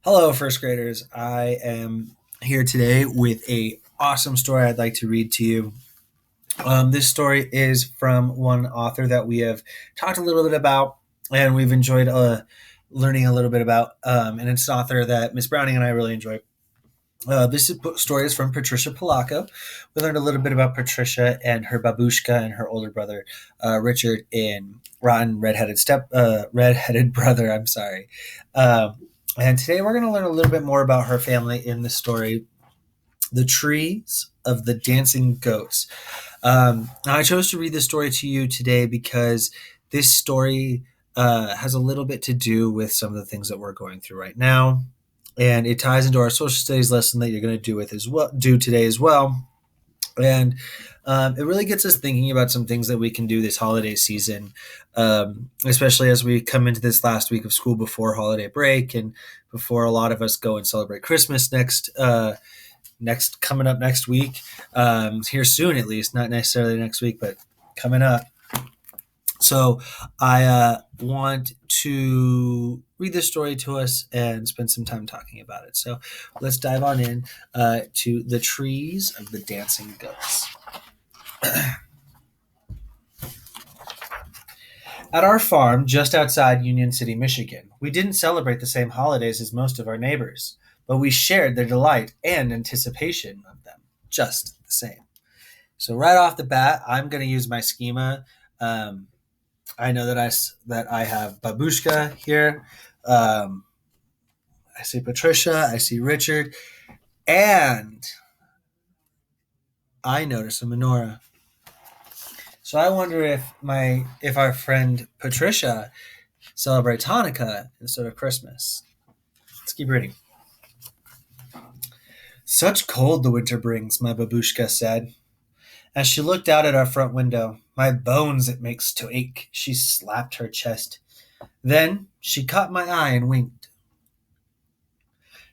Hello, first graders. I am here today with a awesome story I'd like to read to you. This story is from one author that we have talked a little bit about, and we've enjoyed learning a little bit about. And it's an author that Miss Browning and I really enjoy. Story is from Patricia Polacco. We learned a little bit about Patricia and her babushka and her older brother Richard in Rotten Redheaded Brother. I'm sorry. And today we're going to learn a little bit more about her family in the story, The Trees of the Dancing Goats. Now I chose to read this story to you today because this story has a little bit to do with some of the things that we're going through right now, and it ties into our social studies lesson that you're going to do today as well. And it really gets us thinking about some things that we can do this holiday season, especially as we come into this last week of school before holiday break and before a lot of us go and celebrate Christmas coming up next week, here soon at least, not necessarily next week, but coming up. So I want to read this story to us and spend some time talking about it. So let's dive on in to The Trees of the Dancing Goats. At our farm just outside Union City, Michigan, we didn't celebrate the same holidays as most of our neighbors, but we shared their delight and anticipation of them just the same. So right off the bat, I'm going to use my schema. I know that I have Babushka here. I see Patricia. I see Richard, and I notice a menorah. So I wonder if our friend Patricia celebrates Hanukkah instead of Christmas. Let's keep reading. Such cold the winter brings, my babushka said. As she looked out at our front window, my bones it makes to ache, she slapped her chest. Then she caught my eye and winked.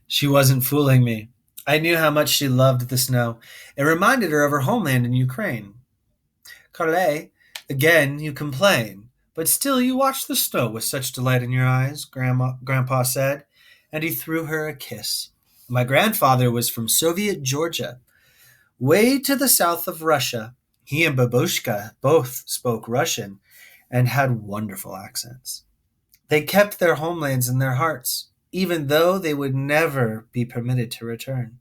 She wasn't fooling me. I knew how much she loved the snow. It reminded her of her homeland in Ukraine. Carle, again you complain, but still you watch the snow with such delight in your eyes, Grandpa said, and he threw her a kiss. My grandfather was from Soviet Georgia, way to the south of Russia. He and Babushka both spoke Russian and had wonderful accents. They kept their homelands in their hearts, even though they would never be permitted to return.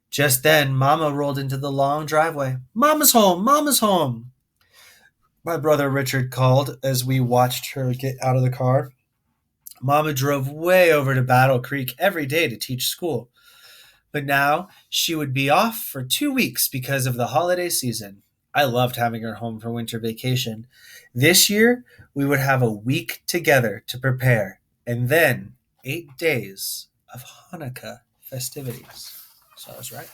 Just then, Mama rolled into the long driveway. Mama's home! Mama's home! My brother Richard called as we watched her get out of the car. Mama drove way over to Battle Creek every day to teach school. But now she would be off for 2 weeks because of the holiday season. I loved having her home for winter vacation. This year, we would have a week together to prepare, and then 8 days of Hanukkah festivities. So I was right.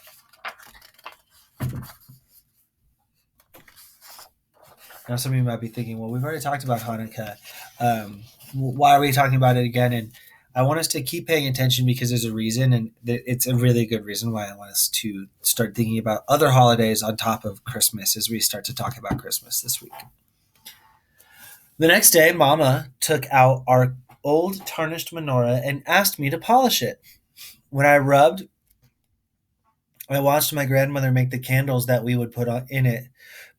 Now, some of you might be thinking, well, we've already talked about Hanukkah. Why are we talking about it again? And I want us to keep paying attention because there's a reason, and it's a really good reason why I want us to start thinking about other holidays on top of Christmas as we start to talk about Christmas this week. The next day, Mama took out our old tarnished menorah and asked me to polish it. When I rubbed, I watched my grandmother make the candles that we would put in it.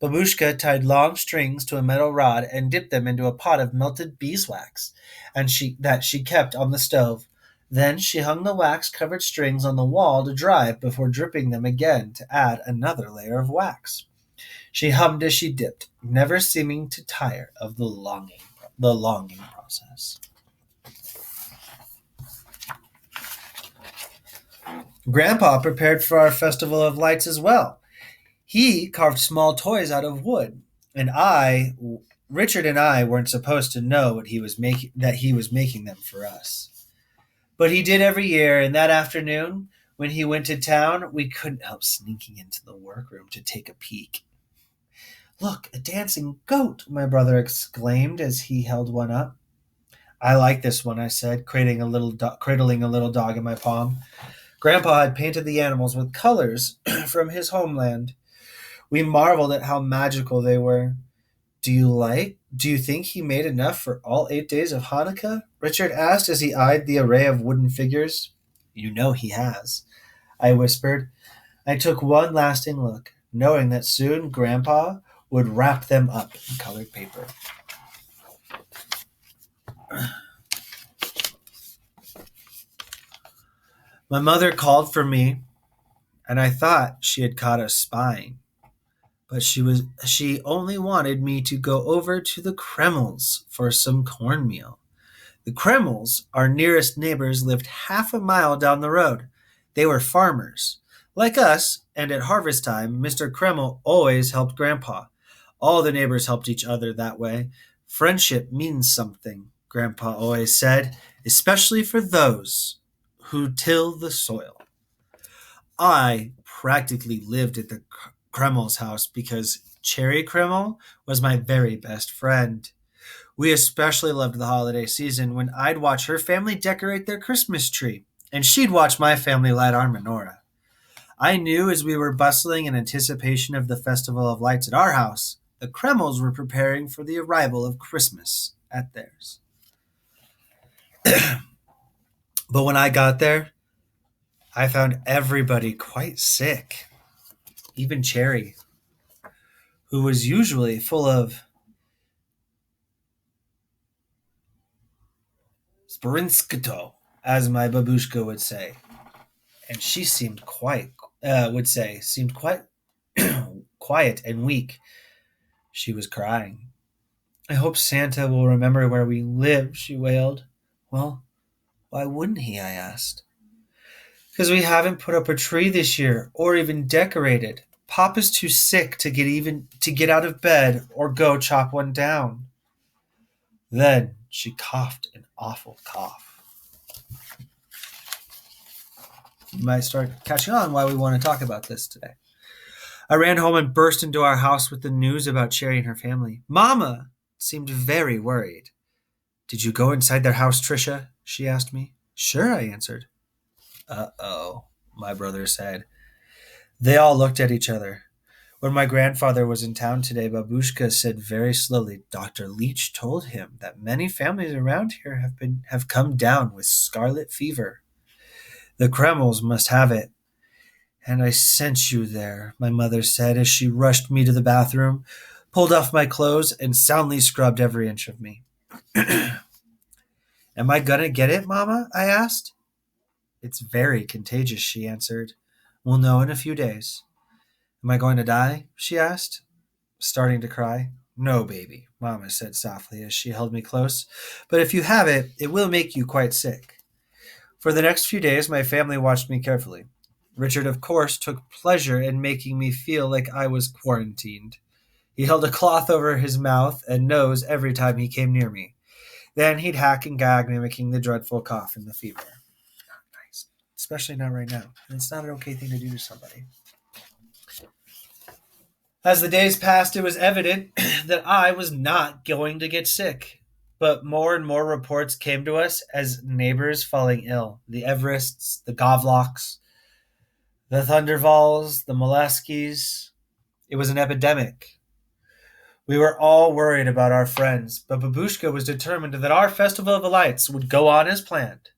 Babushka tied long strings to a metal rod and dipped them into a pot of melted beeswax, and she kept on the stove. Then she hung the wax-covered strings on the wall to dry before dripping them again to add another layer of wax. She hummed as she dipped, never seeming to tire of the longing process. Grandpa prepared for our festival of lights as well. He carved small toys out of wood, and Richard and I weren't supposed to know that he was making them for us. But he did every year, and that afternoon, when he went to town, we couldn't help sneaking into the workroom to take a peek. Look, a dancing goat, my brother exclaimed as he held one up. I like this one, I said, cradling a little dog in my palm. Grandpa had painted the animals with colors from his homeland. We marveled at how magical they were. Do you like Do you think he made enough for all 8 days of Hanukkah? Richard asked as he eyed the array of wooden figures. You know he has, I whispered. I took one lasting look, knowing that soon Grandpa would wrap them up in colored paper. My mother called for me, and I thought she had caught us spying. But she only wanted me to go over to the Kremls for some cornmeal. The Kremls, our nearest neighbors, lived half a mile down the road. They were farmers. Like us, and at harvest time, Mr. Kreml always helped Grandpa. All the neighbors helped each other that way. Friendship means something, Grandpa always said, especially for those who till the soil. I practically lived at the Kreml's house because Cherry Kreml was my very best friend. We especially loved the holiday season when I'd watch her family decorate their Christmas tree, and she'd watch my family light our menorah. I knew as we were bustling in anticipation of the Festival of Lights at our house, the Kremls were preparing for the arrival of Christmas at theirs. But when I got there, I found everybody quite sick, even Cherry, who was usually full of Sprinskito, as my babushka would say, and she seemed quite quiet and weak. She was crying. I hope Santa will remember where we live, she wailed. Well, why wouldn't he? I asked. Because we haven't put up a tree this year or even decorated. Papa's too sick to get out of bed or go chop one down. Then she coughed an awful cough. You might start catching on why we want to talk about this today. I ran home and burst into our house with the news about Cherry and her family. Mama seemed very worried. Did you go inside their house, Tricia? She asked me. Sure, I answered. Uh-oh, my brother said. They all looked at each other. When my grandfather was in town today, Babushka said very slowly, Dr. Leach told him that many families around here have come down with scarlet fever. The Kremls must have it. And I sent you there, my mother said as she rushed me to the bathroom, pulled off my clothes, and soundly scrubbed every inch of me. Am I gonna get it, Mama? I asked. It's very contagious, she answered. We'll know in a few days. Am I going to die? She asked, starting to cry. No, baby, Mama said softly as she held me close. But if you have it, it will make you quite sick. For the next few days, my family watched me carefully. Richard, of course, took pleasure in making me feel like I was quarantined. He held a cloth over his mouth and nose every time he came near me. Then he'd hack and gag, mimicking the dreadful cough and the fever. Not nice. Especially not right now. It's not an okay thing to do to somebody. As the days passed, it was evident that I was not going to get sick. But more and more reports came to us as neighbors falling ill. The Everests, the Govlocks, the Thundervalls, the Moleskis. It was an epidemic. We were all worried about our friends, but Babushka was determined that our Festival of the Lights would go on as planned.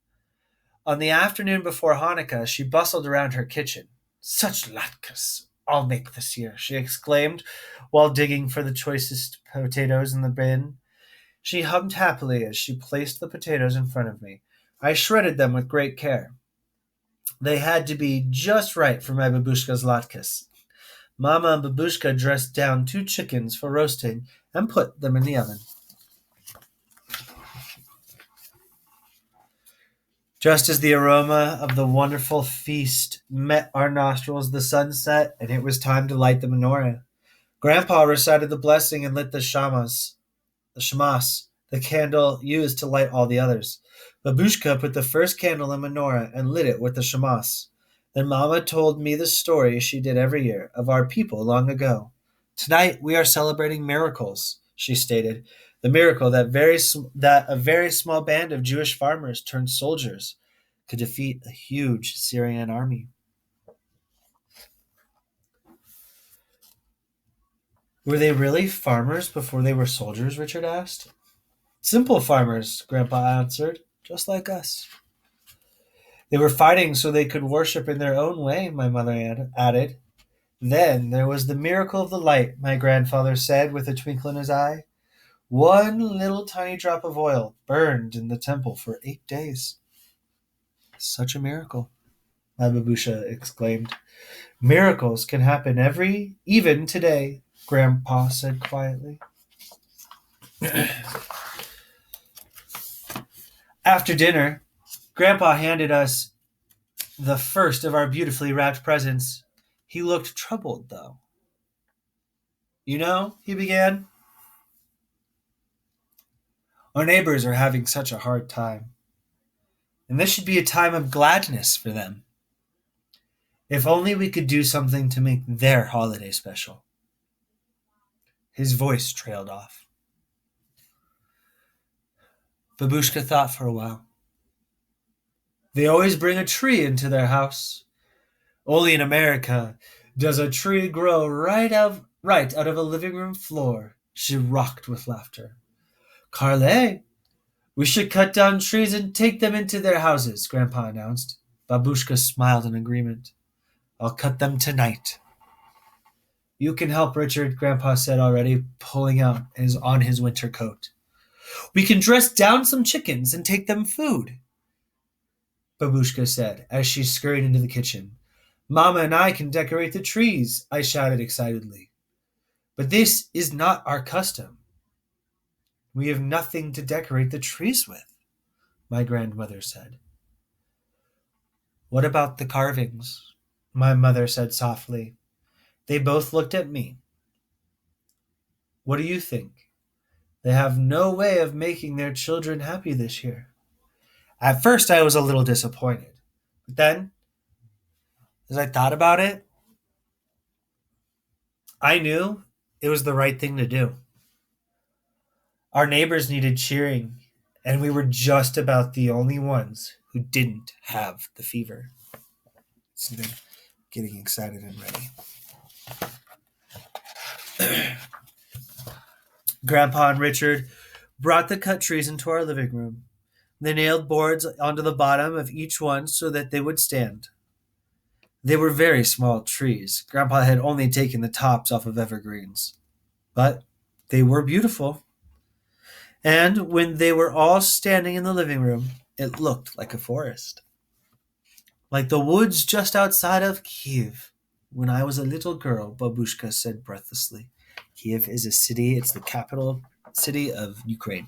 On the afternoon before Hanukkah, she bustled around her kitchen. Such latkes I'll make this year, she exclaimed, while digging for the choicest potatoes in the bin. She hummed happily as she placed the potatoes in front of me. I shredded them with great care. They had to be just right for my babushka's latkes. Mama and Babushka dressed down 2 chickens for roasting and put them in the oven. Just as the aroma of the wonderful feast met our nostrils, the sun set, and it was time to light the menorah. Grandpa recited the blessing and lit the shamas, the candle used to light all the others. Babushka put the first candle in menorah and lit it with the shamas. Then Mama told me the story she did every year of our people long ago. Tonight we are celebrating miracles, she stated. The miracle that a very small band of Jewish farmers turned soldiers could defeat a huge Syrian army. Were they really farmers before they were soldiers? Richard asked. Simple farmers, Grandpa answered, just like us. They were fighting so they could worship in their own way, my mother added. Then there was the miracle of the light, my grandfather said with a twinkle in his eye. One little tiny drop of oil burned in the temple for 8 days. Such a miracle, my babusha exclaimed. Miracles can happen even today, Grandpa said quietly. After dinner, Grandpa handed us the first of our beautifully wrapped presents. He looked troubled, though. You know, he began, our neighbors are having such a hard time, and this should be a time of gladness for them. If only we could do something to make their holiday special. His voice trailed off. Babushka thought for a while. They always bring a tree into their house. Only in America does a tree grow right out of a living room floor. She rocked with laughter. Carle, we should cut down trees and take them into their houses, Grandpa announced. Babushka smiled in agreement. I'll cut them tonight. You can help, Richard, Grandpa said already, pulling out his winter coat. We can dress down some chickens and take them food, Babushka said as she scurried into the kitchen. Mama and I can decorate the trees, I shouted excitedly. But this is not our custom. We have nothing to decorate the trees with, my grandmother said. What about the carvings? My mother said softly. They both looked at me. What do you think? They have no way of making their children happy this year. At first, I was a little disappointed. But then, as I thought about it, I knew it was the right thing to do. Our neighbors needed cheering, and we were just about the only ones who didn't have the fever. See them getting excited and ready. Grandpa and Richard brought the cut trees into our living room. They nailed boards onto the bottom of each one so that they would stand. They were very small trees. Grandpa had only taken the tops off of evergreens. But they were beautiful. And when they were all standing in the living room, it looked like a forest. Like the woods just outside of Kiev. When I was a little girl, Babushka said breathlessly. Kiev is a city, it's the capital city of Ukraine.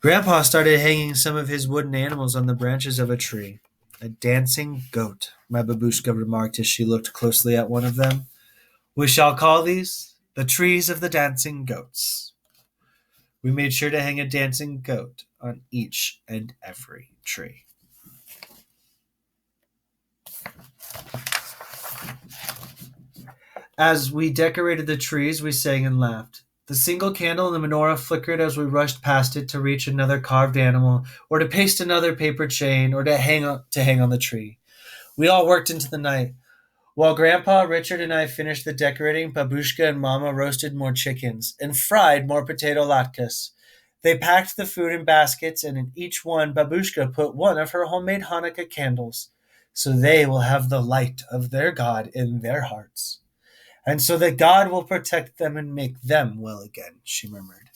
Grandpa started hanging some of his wooden animals on the branches of a tree. A dancing goat, my babushka remarked as she looked closely at one of them. We shall call these the trees of the dancing goats. We made sure to hang a dancing goat on each and every tree. As we decorated the trees, we sang and laughed. The single candle in the menorah flickered as we rushed past it to reach another carved animal, or to paste another paper chain, or to hang on the tree. We all worked into the night. While Grandpa, Richard, and I finished the decorating, Babushka and Mama roasted more chickens and fried more potato latkes. They packed the food in baskets, and in each one, Babushka put one of her homemade Hanukkah candles, so they will have the light of their God in their hearts. And so that God will protect them and make them well again, she murmured.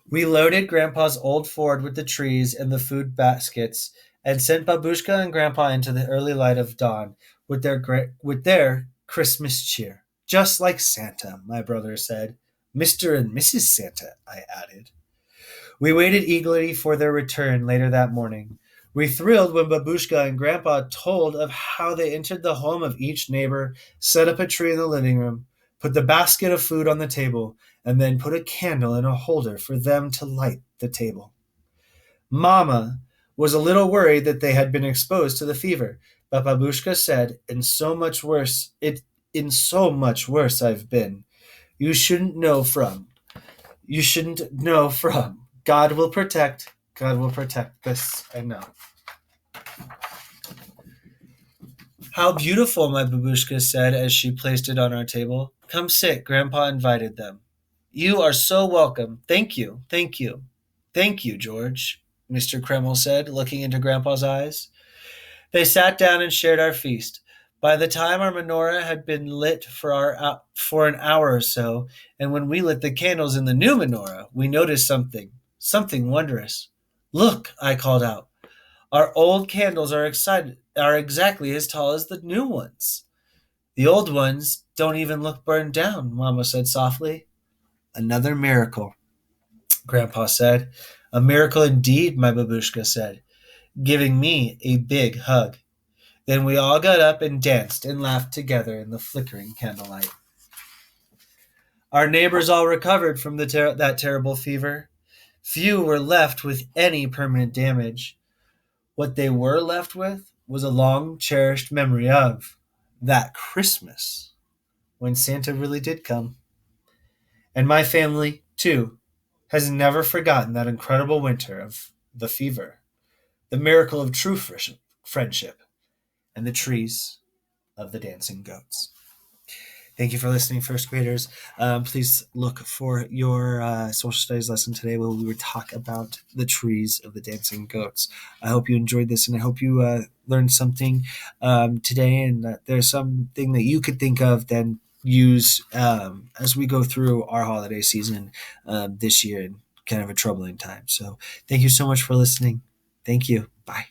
We loaded Grandpa's old Ford with the trees and the food baskets and sent Babushka and Grandpa into the early light of dawn with their Christmas cheer. Just like Santa, my brother said. Mr. and Mrs. Santa, I added. We waited eagerly for their return later that morning. We thrilled when Babushka and Grandpa told of how they entered the home of each neighbor, set up a tree in the living room, put the basket of food on the table, and then put a candle in a holder for them to light the table. Mama was a little worried that they had been exposed to the fever, but Babushka said, in so much worse I've been. You shouldn't know from. God will protect. This I know. How beautiful, my babushka said as she placed it on our table. Come sit, Grandpa invited them. You are so welcome. Thank you, thank you. Thank you, George, Mr. Kreml said, looking into Grandpa's eyes. They sat down and shared our feast. By the time our menorah had been lit for an hour or so, and when we lit the candles in the new menorah, we noticed something wondrous. Look, I called out. Our old candles are exactly as tall as the new ones. The old ones don't even look burned down, Mamma said softly. Another miracle, Grandpa said. A miracle indeed, my babushka said, giving me a big hug. Then we all got up and danced and laughed together in the flickering candlelight. Our neighbors all recovered from that terrible fever. Few were left with any permanent damage. What they were left with was a long cherished memory of that Christmas when Santa really did come. And my family, too, has never forgotten that incredible winter of the fever, the miracle of true friendship, and the trees of the dancing goats. Thank you for listening, first graders. Please look for your social studies lesson today where we would talk about the trees of the dancing goats. I hope you enjoyed this and I hope you learned something today and that there's something that you could think of then use as we go through our holiday season this year in kind of a troubling time. So thank you so much for listening. Thank you. Bye.